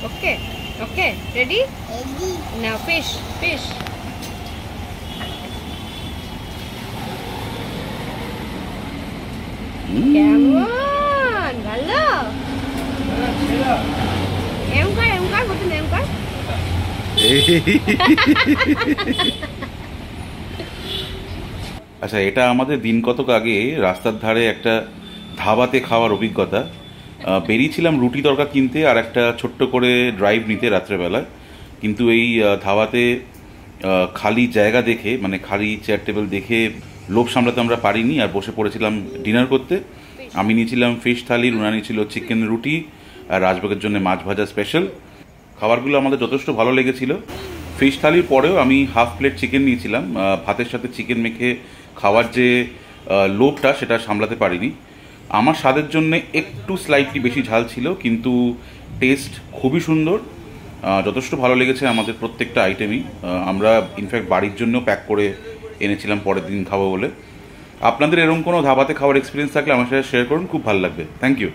ওকে okay ready নাও fish fish কেমন ভালো M কর বলতে এম কর আচ্ছা, এটা আমাদের দিন কতক আগে রাস্তার ধারে একটা ধাবাতে খাওয়ার অভিজ্ঞতা। বেরিয়েছিলাম রুটি তরকা কিনতে আর একটা ছোট্ট করে ড্রাইভ নিতে রাত্রেবেলায়, কিন্তু এই ধাবাতে খালি জায়গা দেখে, মানে খালি চেয়ার টেবিল দেখে লোভ সামলাতে আমরা পারিনি আর বসে পড়েছিলাম ডিনার করতে। আমি নিয়েছিলাম ফিশ থালি, রুনা নিয়েছিল চিকেন রুটি, আর রাজভোগের জন্য মাছ ভাজা স্পেশাল। খাবারগুলো আমাদের যথেষ্ট ভালো লেগেছিল। ফিশ থালির পরেও আমি হাফ প্লেট চিকেন নিয়েছিলাম। ভাতের সাথে চিকেন মেখে খাওয়ার যে লোভটা, সেটা সামলাতে পারিনি। আমার স্বাদের জন্য একটু স্লাইটলি বেশি ঝাল ছিল, কিন্তু টেস্ট খুবই সুন্দর। যথেষ্ট ভালো লেগেছে আমাদের প্রত্যেকটা আইটেমই। আমরা ইনফ্যাক্ট বাড়ির জন্য প্যাক করে এনেছিলাম পরের দিন খাবো বলে। আপনাদের এরকম কোনো ধাবাতে খাওয়ার এক্সপিরিয়েন্স থাকলে আমার সাথে শেয়ার করুন, খুব ভালো লাগবে। Thank you.